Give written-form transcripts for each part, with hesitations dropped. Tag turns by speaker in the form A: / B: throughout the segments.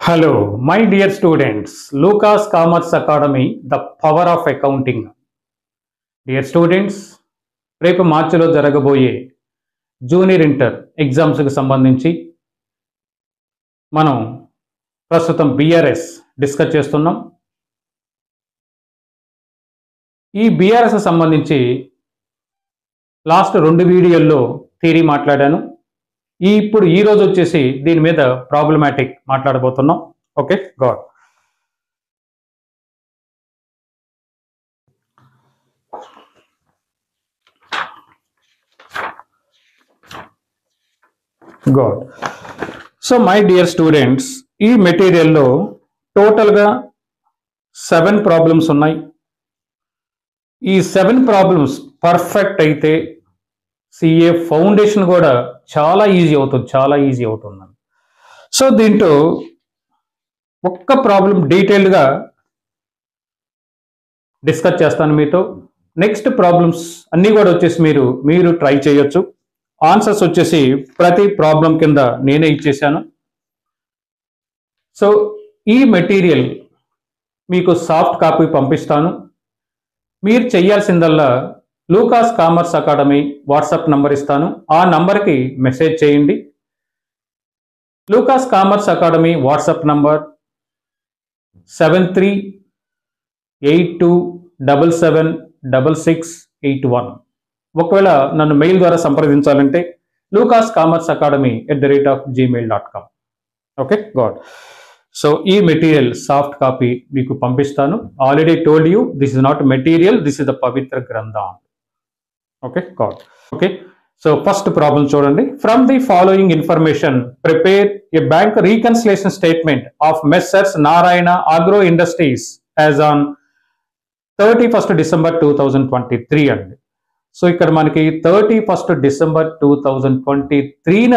A: Hello, my dear students. Lucas Commerce Academy, the power of accounting. Dear students, రేపు మార్చిలో జరగబోయే junior inter ఎగ్జామ్స్కి సంబంధించి మనం ప్రస్తుతం బీఆర్ఎస్ డిస్కస్ చేస్తున్నాం. ఈ బీఆర్ఎస్ సంబంధించి లాస్ట్ 2 వీడియోల్లో థియరీ మాట్లాడాను. ఇప్పుడు ఈ రోజు వచ్చేసి దీని మీద ప్రాబ్లమాటిక్ మాట్లాడబోతున్నాం. Okay, good so my dear students, ఈ మెటీరియల్లో టోటల్గా 7 ప్రాబ్లమ్స్ ఉన్నాయి. ఈ 7 ప్రాబ్లమ్స్ పర్ఫెక్ట్ అయితే సిఏ ఫౌండేషన్ కూడా చాలా ఈజీ అవుతుంది. సో దీంట్లో ఒక్క ప్రాబ్లం డీటెయిల్డ్గా డిస్కస్ చేస్తాను మీతో. నెక్స్ట్ ప్రాబ్లమ్స్ అన్నీ కూడా వచ్చేసి మీరు ట్రై చేయొచ్చు. ఆన్సర్స్ వచ్చేసి ప్రతి ప్రాబ్లం కింద నేనే ఇచ్చేసాను. సో ఈ మెటీరియల్ మీకు సాఫ్ట్ కాపీ పంపిస్తాను. మీరు చేయాల్సిందల్లా Lucas commerce academy WhatsApp number ఇస్తాను. ఆ నంబర్కి మెసేజ్ చేయండి. Lucas commerce academy WhatsApp number 7382776681. ఒకవేళ నన్ను మెయిల్ ద్వారా సంప్రదించాలంటే lucascommerceacademy@gmail.com. Okay, good. సో ఈ మెటీరియల్ సాఫ్ట్ కాపీ మీకు పంపిస్తాను. Already told you, this is not material, this is the పవిత్ర గ్రంథం. Okay, good. Okay, so first problem చూడండి. From the following information prepare a bank reconciliation statement of messrs Narayana agro industries as on 31st December 2023 అండి. So ఇక్కడ మనకి 31st December 2023న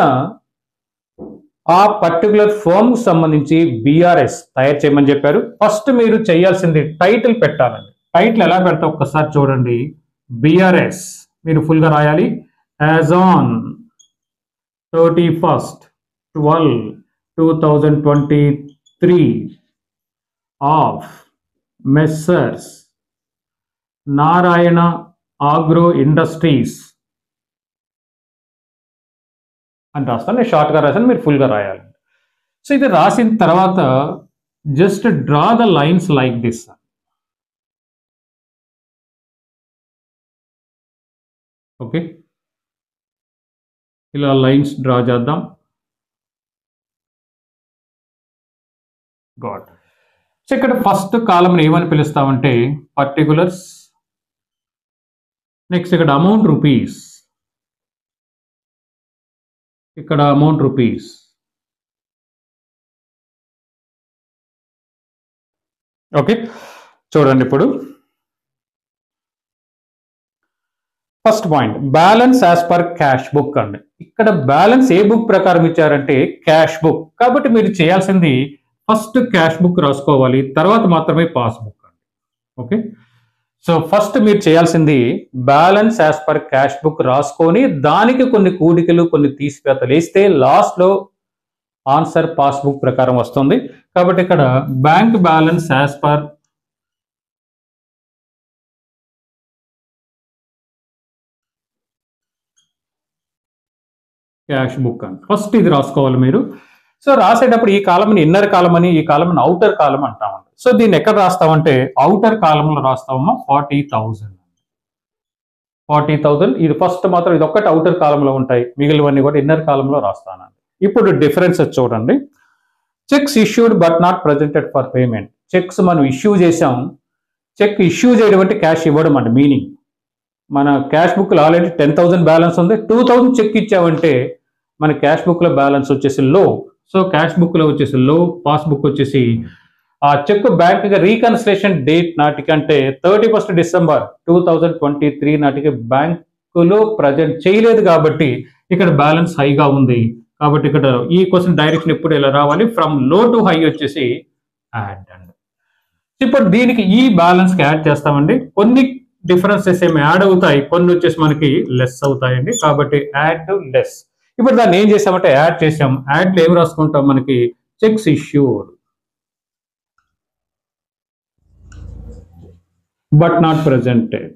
A: ఆ particular firm సంబంధించి BRS తయారు చేయమని చెప్పారు. ఫస్ట్ మీరు చేయాల్సింది టైటిల్ పెట్టాలండి. టైటిల్ ఎలా పెడతా ఒక్కసారి చూడండి. బీఆర్ఎస్ మీరు ఫుల్గా రాయాలి. As on 31st 12/2023 of messrs Narayana agro industries అని రాస్తాను. నేను షార్ట్గా రాశాను, మీరు ఫుల్గా రాయాలి. సో ఇది రాసిన తర్వాత just draw the lines like this. Okay, ఇలా లైన్స్ డ్రా చేద్దాం. గాడ్. సో ఇక్కడ ఫస్ట్ కాలమ్ని ఏమని పిలుస్తామంటే పర్టికులర్స్. నెక్స్ట్ ఇక్కడ అమౌంట్ రూపీస్, ఇక్కడ అమౌంట్ రూపీస్. ఓకే, చూడండి. ఇప్పుడు first point balance as per cash book అండి. ఇక్కడ బ్యాలెన్స్ ఏ బుక్ ప్రకారం ఇచ్చారంటే క్యాష్ బుక్. కాబట్టి మీరు చేయాల్సింది ఫస్ట్ క్యాష్ బుక్ రాసుకోవాలి, తర్వాత మాత్రమే పాస్బుక్ అండి. ఓకే, సో ఫస్ట్ మీరు చేయాల్సింది balance as per cash book రాసుకొని దానికి కొన్ని కూడికలు కొన్ని తీసివేతలు వేస్తే లాస్ట్లో ఆన్సర్ పాస్బుక్ ప్రకారం వస్తుంది. కాబట్టి ఇక్కడ bank balance as per cash book అని ఫస్ట్ ఇది రాసుకోవాలి మీరు. సో రాసేటప్పుడు ఈ కాలమ్ని ఇన్నర్ కాలం అని, ఈ కాలమ్ని అవుటర్ కాలం అంటామండి. సో దీన్ని ఎక్కడ రాస్తామంటే అవుటర్ కాలంలో రాస్తామమ్మా. 40,000 ఇది ఫస్ట్ మాత్రం ఇది ఒక్కటి అవుటర్ కాలంలో ఉంటాయి, మిగిలినవన్నీ కూడా ఇన్నర్ కాలంలో రాస్తానండి. ఇప్పుడు డిఫరెన్సెస్ చూడండి. Checks issued but not presented for payment. Checks మనం ఇష్యూ చేసాం, చెక్ ఇష్యూ చేయడం అంటే క్యాష్ ఇవ్వడం అండి మీనింగ్. మన క్యాష్ బుక్లో ఆల్రెడీ 10,000 బ్యాలెన్స్ ఉంది, 2,000 చెక్ ఇచ్చామంటే మన క్యాష్ బుక్లో బ్యాలెన్స్ వచ్చేసి లో. సో క్యాష్ బుక్లో వచ్చేసి లో, పాస్బుక్ వచ్చేసి ఆ చెక్ బ్యాంక్గా రీకన్సిలేషన్ డేట్ నాటికి అంటే 31st December 2023 నాటికి బ్యాంకులో ప్రజెంట్ చేయలేదు కాబట్టి ఇక్కడ బ్యాలెన్స్ హైగా ఉంది. కాబట్టి ఇక్కడ ఈ క్వశ్చన్ డైరెక్షన్ ఎప్పుడు ఇలా రావాలి, ఫ్రమ్ లో టు హై వచ్చేసి యాడ్ అండి. ఇప్పుడు దీనికి ఈ బ్యాలెన్స్కి యాడ్ చేస్తామండి. కొన్ని డిఫరెన్సెస్ ఏమి యాడ్ అవుతాయి, కొన్ని వచ్చేసి మనకి లెస్ అవుతాయండి. కాబట్టి యాడ్ టు లెస్. ఇప్పుడు దాన్ని ఏం చేసామంటే యాడ్ చేసాం. యాడ్లో ఏం రాసుకుంటాం, మనకి checks issued. but not presented.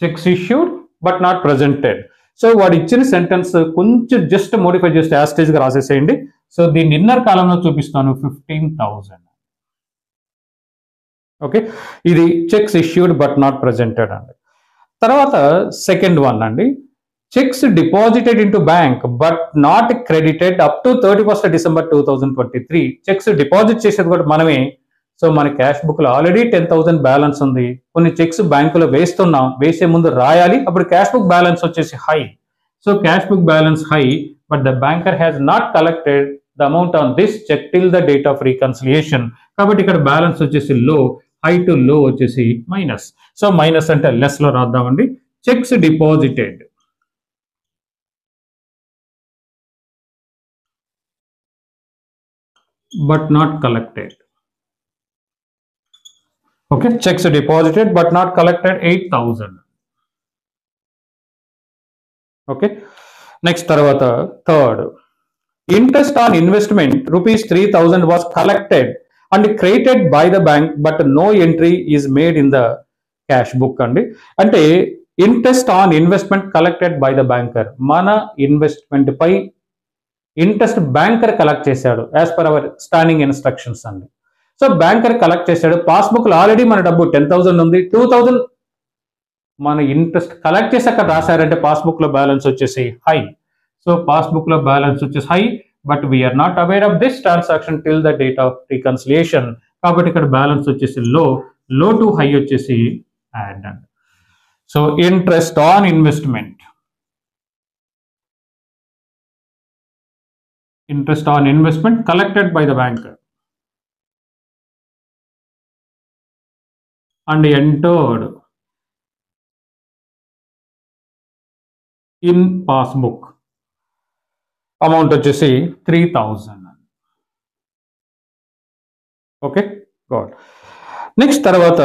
A: Checks issued but not presented. So వాడు ఇచ్చిన సెంటెన్స్ కొంచెం జస్ట్ మోడిఫై చేస్తే యాస్టేజ్ గా రాసేసేయండి. సో దీన్ని ఇన్నర్ కాలంలో చూపిస్తాను 15,000. ఓకే, ఇది cheques issued but not presented అండి. తర్వాత సెకండ్ వన్ అండి, cheques deposited into bank but not credited up to 31st December 2023. Cheques deposit చేసేది కూడా మనమే. సో మన క్యాష్ బుక్ లో ఆల్రెడీ 10,000 బ్యాలెన్స్ ఉంది. కొన్ని చెక్స్ బ్యాంకులో వేస్తున్నాం, వేసే ముందు రాయాలి. అప్పుడు క్యాష్ బుక్ బ్యాలెన్స్ వచ్చేసి high. So cash book balance high but the banker has not collected the amount on this cheque till the date of reconciliation. కాబట్టి ఇక్కడ బ్యాలెన్స్ వచ్చేసి లో, హై టు లో వచ్చేసి మైనస్. సో మైనస్ అంటే less లో రాద్దామండి. Cheques deposited but not collected. Okay, checks deposited but not collected 8,000. Okay, next tarvata third, interest on investment rupees 3,000 was collected and credited by the bank but no entry is made in the cash book. Ante interest on investment collected by the banker, mana investment pai interest banker collect చేశాడు as per our standing instructions అండి. So banker collect చేశాడు. Passbook లో already మన డబ్బు 10,000 ఉంది, 2,000 మన interest collect చేసి అక్కడ రాశారంటే పాస్బుక్ లో బ్యాలెన్స్ వచ్చేసి హై. సో పాస్బుక్ లో బ్యాలెన్స్ వచ్చేసి high but we are not aware of this transaction till the date of reconciliation. కాబట్టి ఇక్కడ బ్యాలెన్స్ వచ్చేసి లో, లో టు హై వచ్చేసి యాడ్ అండి. So interest on investment, interest on investment collected by the banker and entered in passbook, amount వచ్చేసి 3,000. Okay, good. Next తర్వాత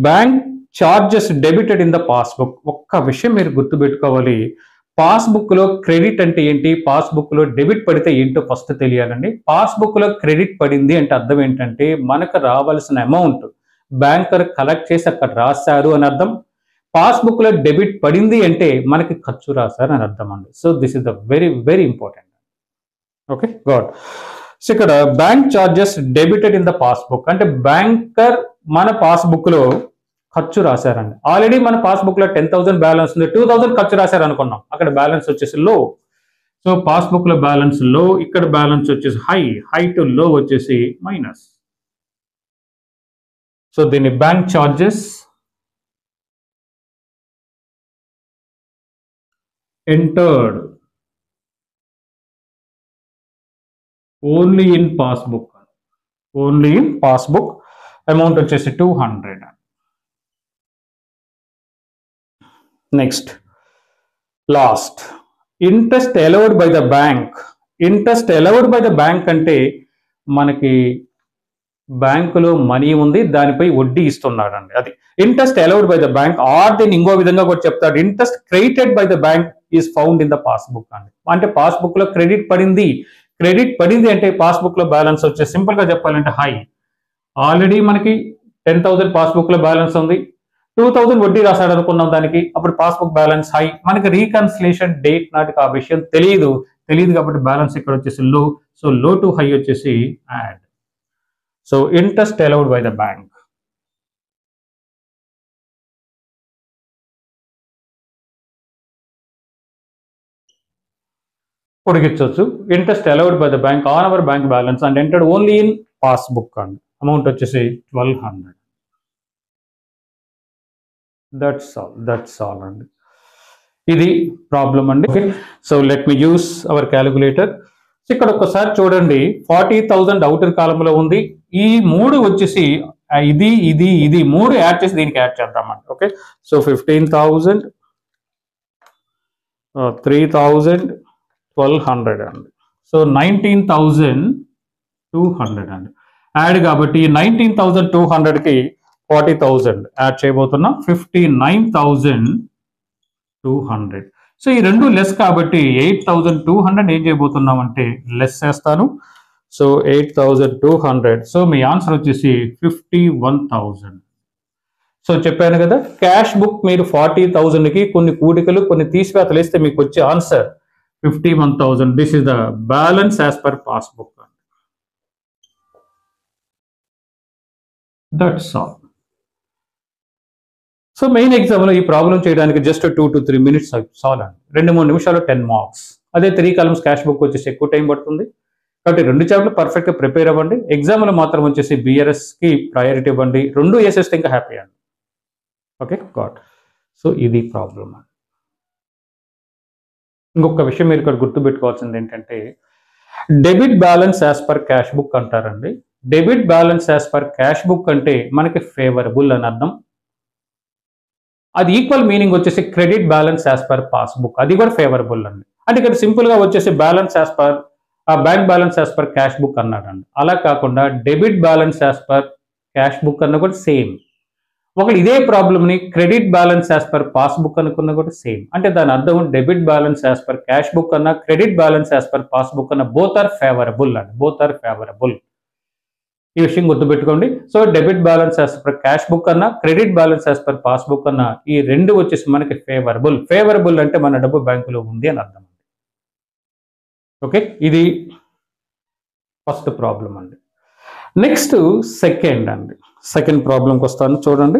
A: bank charges debited in the passbook. ఒక్క విషయం మీరు గుర్తుపెట్టుకోవాలి, passbook లో credit అంటే ఏంటి, పాస్బుక్ లో డెబిట్ పడితే ఏంటో ఫస్ట్ తెలియాలండి. పాస్బుక్ లో క్రెడిట్ పడింది అంటే అర్థం ఏంటంటే మనకు రావాల్సిన అమౌంట్ బ్యాంకర్ కలెక్ట్ చేసి అక్కడ రాశారు అని అర్థం. పాస్బుక్ లో డెబిట్ పడింది అంటే మనకి ఖర్చు రాశారు అని అర్థం అండి. So this is the very very important. Okay, good. So ఇక్కడ bank charges debited in the passbook అంటే బ్యాంకర్ మన పాస్బుక్ లో ఖర్చు రాశారండి. ఆల్రెడీ మన పాస్బుక్ లో 10,000 బ్యాలెన్స్ ఉంది, 2,000 ఖర్చు రాశారు అనుకున్నాం, అక్కడ బ్యాలెన్స్ వచ్చేసి లో. సో పాస్బుక్ లో బ్యాలెన్స్ లో, ఇక్కడ బ్యాలెన్స్ వచ్చేసి హై, హై టు లో వచ్చేసి మైనస్. సో దీన్ని bank charges entered only in passbook, only in passbook, amount వచ్చేసి 200. Next last, interest allowed by the bank. Interest allowed by the bank అంటే మనకి బ్యాంకులో మనీ ఉంది, దానిపై వడ్డీ ఇస్తున్నాడు అండి. అది interest allowed by the bank. Or దీన్ని ఇంకో విధంగా కూడా చెప్తాడు, interest credited by the bank is found in the passbook అండి. అంటే పాస్బుక్ లో క్రెడిట్ పడింది. క్రెడిట్ పడింది అంటే పాస్బుక్ లో బ్యాలెన్స్ వచ్చే, సింపుల్ గా చెప్పాలంటే హై. ఆల్రెడీ మనకి 10,000 పాస్బుక్ లో బ్యాలెన్స్ ఉంది, 2,000 వడ్డీ రాశాడు అనుకున్నాం దానికి, అప్పుడు పాస్బుక్ బ్యాలెన్స్ హై. మనకి రీకన్సిలేషన్ డేట్ నాటికి ఆ విషయం తెలియదు కాబట్టి బ్యాలెన్స్ ఇక్కడ వచ్చేసి low. So low to high వచ్చేసి add. So interest allowed by the bank. పొడిగించవచ్చు. Interest allowed by the bank on our bank balance and entered only in passbook అండి. అమౌంట్ వచ్చేసి 1,200. దట్స్ ఆల్ అండి. ఇది ప్రాబ్లం అండి. Okay, so let me use our calculator. ఇక్కడ ఒక్కసారి చూడండి, 40,000 outer కాలంలో ఉంది. ఈ మూడు వచ్చేసి ఇది ఇది ఇది మూడు యాడ్ చేసి దీనికి యాడ్ చేద్దామండి. ఓకే, సో 15,000, 3,000, 1,200 అండి. సో 19,200 అండి యాడ్. కాబట్టి 19,200కి 40,000 యాడ్ చేయబోతున్నాం, 59,200. సో ఈ రెండు లెస్ కాబట్టి 8,200 ఏం చేయబోతున్నాం అంటే లెస్ చేస్తాను. సో 8,200. సో మీ ఆన్సర్ వచ్చేసి 51,000. సో చెప్పాను కదా, క్యాష్ బుక్ మీరు 40,000కి కొన్ని కూడికలు కొన్ని తీసివేతలు వేస్తే మీకు వచ్చే answer 51,000. This is the balance as per passbook. That's all. So main ఎగ్జామ్లో ఈ ప్రాబ్లం చేయడానికి జస్ట్ 2 to 3 minutes సాల్వ్ అండి. 2-3 నిమిషాలు 10 మార్క్స్. అదే 3 కాలమ్స్ క్యాష్ బుక్ వచ్చేసి ఎక్కువ టైం పడుతుంది. కాబట్టి 2 చాప్టర్లు పర్ఫెక్ట్గా ప్రిపేర్ అవ్వండి. ఎగ్జామ్లో మాత్రం వచ్చేసి BRSకి ప్రయారిటీ ఇవ్వండి. 2 వేసేస్తే ఇంకా హ్యాపీ అండి. Okay good. సో ఇది ప్రాబ్లం. ఇంకొక విషయం మీరు ఇక్కడ గుర్తుపెట్టుకోవాల్సింది ఏంటంటే, debit balance as per cash book అంటారండి. Debit balance as per cash book అంటే మనకి ఫేవరబుల్ అని అర్థం. అది ఈక్వల్ మీనింగ్ వచ్చేసి credit balance as per passbook, అది కూడా ఫేవరబుల్ అండి. అంటే ఇక్కడ సింపుల్గా వచ్చేసి balance as per bank balance as per cash book అన్నాడండి. అలా కాకుండా debit balance as per cash book అన్న కూడా సేమ్. ఒకటి ఇదే ప్రాబ్లమ్ని credit balance as per passbook అనుకున్న కూడా సేమ్. అంటే దాని అర్థం debit balance as per cash book అన్న credit balance as per passbook అన్న బోత్ ఆర్ ఫేవరబుల్ అండి. Both are favourable. ఈ విషయం గుర్తుపెట్టుకోండి. So debit balance as per cash book అన్న credit balance as per passbook అన్న ఈ రెండు వచ్చేసి మనకి ఫేవరబుల్. ఫేవరబుల్ అంటే మన డబ్బు బ్యాంకులో ఉంది అని అర్థం. ఓకే, ఇది ఫస్ట్ ప్రాబ్లం అండి. నెక్స్ట్ సెకండ్ అండి. సెకండ్ ప్రాబ్లంకి వస్తాను చూడండి.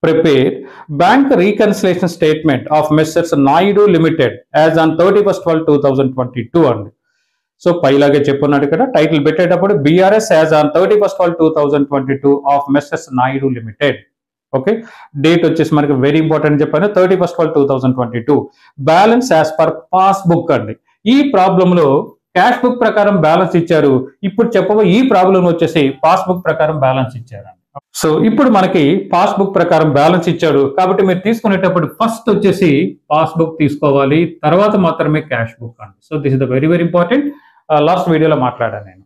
A: Prepare bank reconciliation statement of Messrs Naidu limited as on 31/12/2022 అండి. సో పైలాగే చెప్పున్నాడు ఇక్కడ టైటిల్ పెట్టేటప్పుడు BRS as on 31/12/2022 of Messrs Naidu limited. Okay, date వచ్చేసి మనకి వెరీ ఇంపార్టెంట్ చెప్పాను, 31/12/2022. బ్యాలెన్స్ యాజ్ పర్ పాస్బుక్ అండి. ఈ ప్రాబ్లంలో క్యాష్ బుక్ ప్రకారం బ్యాలెన్స్ ఇచ్చారు. ఇప్పుడు చెప్పబోయే ఈ ప్రాబ్లం వచ్చేసి పాస్బుక్ ప్రకారం బ్యాలెన్స్ ఇచ్చారు. సో ఇప్పుడు మనకి పాస్బుక్ ప్రకారం బ్యాలెన్స్ ఇచ్చాడు కాబట్టి మీరు తీసుకునేటప్పుడు ఫస్ట్ వచ్చేసి పాస్బుక్ తీసుకోవాలి, తర్వాత మాత్రమే క్యాష్ బుక్ అండి. So this is the very very important. Last వీడియోలో మాట్లాడాను నేను.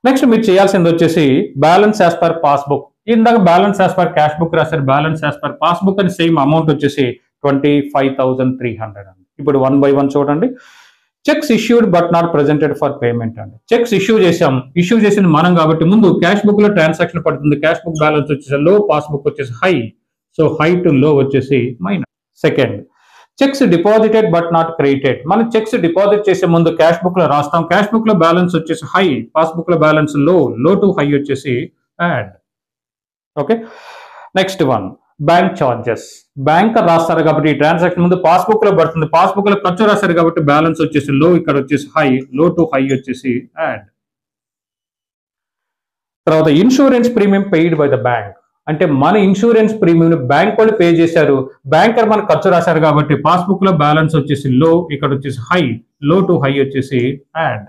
A: నెక్స్ట్ మీరు చేయాల్సింది వచ్చేసి బ్యాలెన్స్ యాజ్ పర్ పాస్బుక్. ఇందాక balance as per cash book రాశారు, బ్యాలెన్స్ యాజ్ పర్ పాస్బుక్ అని సేమ్ అమౌంట్ వచ్చేసి 25,300 అండి. ఇప్పుడు 1 by 1 చూడండి. Checks issued but not presented for payment అండి. చెక్స్ ఇష్యూ చేసాం, ఇష్యూ చేసింది మనం కాబట్టి ముందు క్యాష్ బుక్ లో ట్రాన్సాక్షన్ పడుతుంది. క్యాష్ బుక్ బ్యాలెన్స్ వచ్చేసి లో, పాస్బుక్ వచ్చేసి high. So high to low వచ్చేసి minus. Second, checks deposited but not credited. మనం చెక్స్ డిపాజిట్ చేసే ముందు క్యాష్ బుక్ లో రాస్తాం. క్యాష్ బుక్ లో బ్యాలెన్స్ వచ్చేసి హై, పాస్బుక్ లో బ్యాలెన్స్ లో, లో టు హై వచ్చేసి add. Okay, next one bank charges. Bank రాస్తారు కాబట్టి ఈ ట్రాన్సాక్షన్ ముందు పాస్బుక్ లో పడుతుంది. పాస్బుక్ లో ఖర్చు రాస్తారు కాబట్టి బ్యాలెన్స్ వచ్చేసి లో, ఇక్కడ వచ్చేసి హై, లో టు హై వచ్చేసి యాడ్. తర్వాత insurance premium paid by the bank. అంటే మన ఇన్సూరెన్స్ ప్రీమియం బ్యాంక్ వాళ్ళు పే చేశారు, బ్యాంకర్ మన ఖర్చు రాశారు కాబట్టి పాస్బుక్ లో బ్యాలెన్స్ వచ్చేసి లో, ఇక్కడ వచ్చేసి హై, లో టు హై వచ్చేసి యాడ్.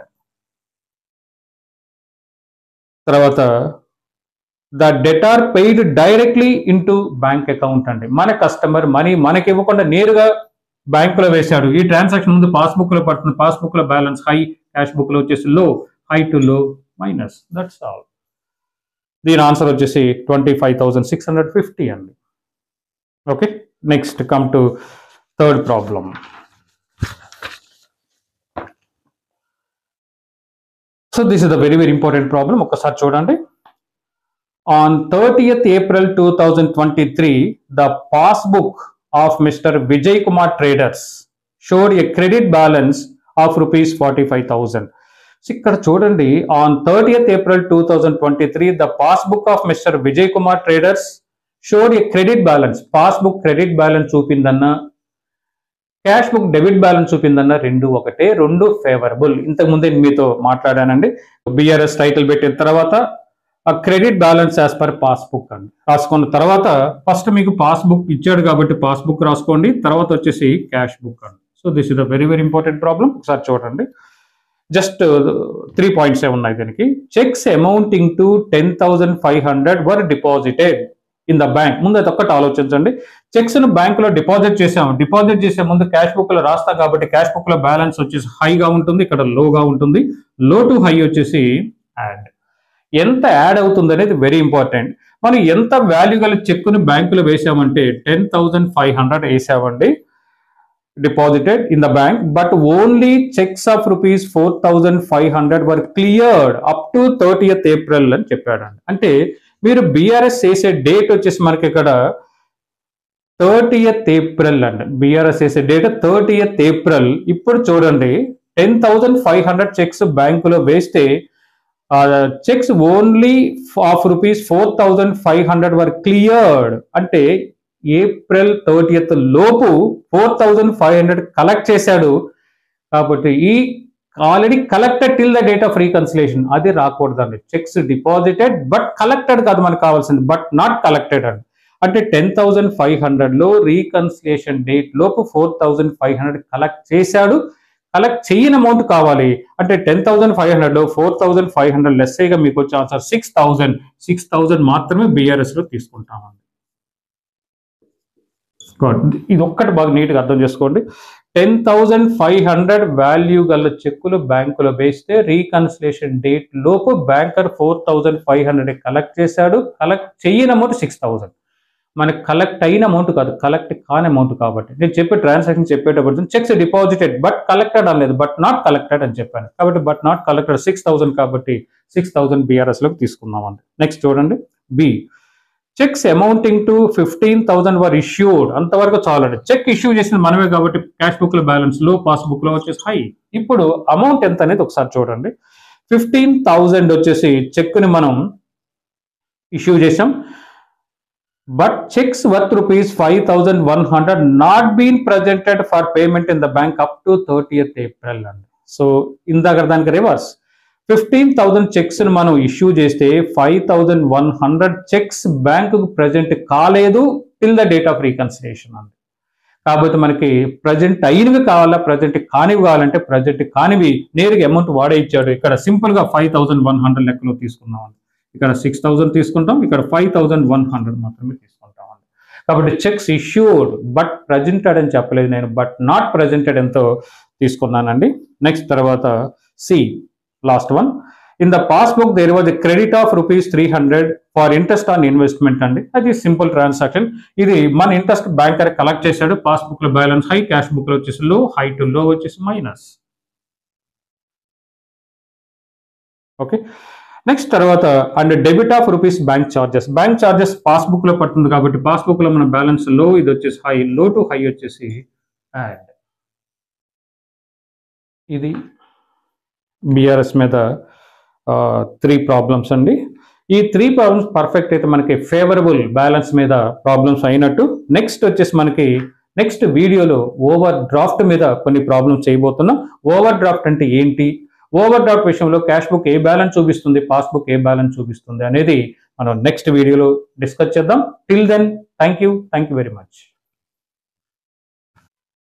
A: తర్వాత the debtor paid directly into bank account అండి. మన కస్టమర్ మనీ మనకి ఇవ్వకుండా నేరుగా బ్యాంకులో వేశాడు. ఈ ట్రాన్సాక్షన్ ముందు పాస్బుక్ లో పడుతుంది. పాస్బుక్ లో బ్యాలెన్స్ హై, క్యాష్ బుక్ లో వచ్చేసి లో, హై టు లో మైనస్. That's all. దీని ఆన్సర్ వచ్చేసి 25,650 అండి. Okay, next come to third problem. So this is the very very important problem. ఒక్కసారి చూడండి. On 30th April 2023, the passbook of Mr. Vijay Kumar Traders showed a credit balance of rupees 45,000. ఇక్కడ చూడండి, on 30th April 2023, the passbook of Mr. Vijay Kumar Traders showed a credit balance. Passbook credit balance చూపిందన్న, cash book debit balance చూపిందన్న, రెండు ఒకటే, రెండు favourable. ఇంతకుముందే మీతో మాట్లాడానండి. BRS title పెట్టిన తర్వాత credit balance as per passbook అండి రాసుకున్న తర్వాత ఫస్ట్ మీకు పాస్బుక్ ఇచ్చాడు కాబట్టి పాస్బుక్ రాసుకోండి, తర్వాత వచ్చేసి క్యాష్ బుక్ అండి. So this is the very very important problem. ఒకసారి చూడండి. జస్ట్ 3 points ఉన్నాయి దీనికి. Checks amounting to 10,500 were deposited in the bank. ముందు అది ఒక్కటి ఆలోచించండి. చెక్స్ ను బ్యాంక్ లో డిపాజిట్ చేసాము. డిపాజిట్ చేసే ముందు క్యాష్ బుక్ లో రాస్తాం కాబట్టి క్యాష్ బుక్ లో బ్యాలెన్స్ వచ్చేసి హైగా ఉంటుంది, ఇక్కడ లోగా ఉంటుంది. లో టు హై వచ్చేసి యాడ్. ఎంత యాడ్ అవుతుంది అనేది వెరీ ఇంపార్టెంట్. మనం ఎంత వాల్యూ గల చెక్కుని బ్యాంకులో వేసామంటే 10,500 వేసామండి. deposited in the bank, but only checks of rupees 4,500 were cleared up to 30th April అని చెప్పాడండి. అంటే మీరు బీఆర్ఎస్ చేసే డేట్ వచ్చేసి మనకి ఇక్కడ 30th April అండి. బీఆర్ఎస్ చేసే డేట్ 30th April. ఇప్పుడు చూడండి 10,500 చెక్స్ బ్యాంకులో వేస్తే checks only of rupees 4,500 were cleared. అంటే ఏప్రిల్ 30th లోపు 4,500 కలెక్ట్ చేశాడు. కాబట్టి ఈ already collected till the date of reconciliation అది రాకూడదండి. చెక్స్ డిపాజిటెడ్ బట్ కలెక్టెడ్ కాదు మనకు కావాల్సింది, బట్ నాట్ కలెక్టెడ్ అండి. అంటే 10,500లో రీకన్సిలేషన్ డేట్ లోపు 4,500 కలెక్ట్ చేశాడు. కలెక్ట్ చేయని అమౌంట్ కావాలి అంటే 10,500లో 4,500 లెస్సేగా మీకు వచ్చే ఆన్సర్ 6,000 మాత్రమే బీఆర్ఎస్ లో తీసుకుంటామండి. ఇది ఒక్కటి బాగా నీట్గా అర్థం చేసుకోండి. 10,500 వాల్యూ గల చెక్కులు బ్యాంకులో వేస్తే రీకన్సిలేషన్ డేట్ లోపు బ్యాంకర్ 4,500 కలెక్ట్ చేశాడు. కలెక్ట్ చేయని అమౌంట్ 6,000. మనకి కలెక్ట్ అయిన అమౌంట్ కాదు, కలెక్ట్ కాని అమౌంట్. కాబట్టి నేను చెప్పే ట్రాన్సాక్షన్ చెప్పేటప్పుడు చెక్స్ డిపాజిటెడ్ బట్ కలెక్టెడ్ అనలేదు, బట్ నాట్ కలెక్టెడ్ అని చెప్పాను. కాబట్టి బట్ నాట్ కలెక్టెడ్ 6,000 కాబట్టి 6,000 బీఆర్ఎస్ లోకి తీసుకున్నామండి. నెక్స్ట్ చూడండి B. Cheques amounting to 15,000 were issued. అంతవరకు చాలండి. చెక్ ఇష్యూ చేసింది మనమే కాబట్టి క్యాష్ బుక్ లో బ్యాలెన్స్ లో, పాస్బుక్ లో వచ్చేసి హై. ఇప్పుడు అమౌంట్ ఎంత అనేది ఒకసారి చూడండి. 15,000 వచ్చేసి చెక్ ని మనం ఇష్యూ చేసాం. But cheques worth rupees 5,100 not been presented for payment in the bank up to 30th April అండి. సో ఇందాక దానికి రివర్స్. 15,000 చెక్స్ ని మనం ఇష్యూ చేస్తే 5,100 చెక్స్ బ్యాంకు ప్రజెంట్ కాలేదు till the date of reconciliation అండి. కాబట్టి మనకి ప్రజెంట్ అయినవి కావాలా, ప్రజెంట్ కానివి కావాలంటే ప్రజెంట్ కానివి నేరుగా అమౌంట్ వాడే ఇచ్చాడు. ఇక్కడ సింపుల్ గా 5,100 లెక్కలో తీసుకున్నాం అండి. ఇక్కడ 6,000 తీసుకుంటాం, ఇక్కడ 5,100 మాత్రమే తీసుకుంటాం అండి. కాబట్టి చెక్స్ ఇష్యూడ్ బట్ ప్రజెంటెడ్ అని చెప్పలేదు నేను, బట్ నాట్ ప్రజెంటెడ్ ఎంతో తీసుకున్నానండి. నెక్స్ట్ తర్వాత C, last one. In the passbook there was a credit of rupees 300 for interest on investment అండి. అది సింపుల్ ట్రాన్సాక్షన్. ఇది మన ఇంట్రెస్ట్ బ్యాంకర్ కలెక్ట్ చేశాడు. పాస్బుక్ లో బ్యాలెన్స్ హై, క్యాష్ బుక్ లో వచ్చేసి లో, హై టు లో వచ్చేసి మైనస్. ఓకే. నెక్స్ట్ తర్వాత and debit of rupees bank charges. Bank charges passbook లో పడుతుంది కాబట్టి పాస్బుక్ లో మన బ్యాలెన్స్ లో, ఇది వచ్చేసి హై, లో టు హై వచ్చేసి యాడ్. ఇది బీఆర్ఎస్ మీద 3 ప్రాబ్లమ్స్ అండి. ఈ 3 ప్రాబ్లమ్స్ పర్ఫెక్ట్ అయితే మనకి ఫేవరబుల్ బ్యాలెన్స్ మీద ప్రాబ్లమ్స్ అయినట్టు. నెక్స్ట్ వచ్చేసి మనకి నెక్స్ట్ వీడియోలో ఓవర్ డ్రాఫ్ట్ మీద కొన్ని ప్రాబ్లమ్స్ చేయబోతున్నాం. ఓవర్ డ్రాఫ్ట్ అంటే ఏంటి, ఓవర్ డ్రాఫ్ట్ విషయంలో క్యాష్ బుక్ ఏ బ్యాలెన్స్ చూపిస్తుంది, పాస్బుక్ ఏ బ్యాలెన్స్ చూపిస్తుంది అనేది మనం నెక్స్ట్ వీడియోలో డిస్కస్ చేద్దాం. Till then thank you very much.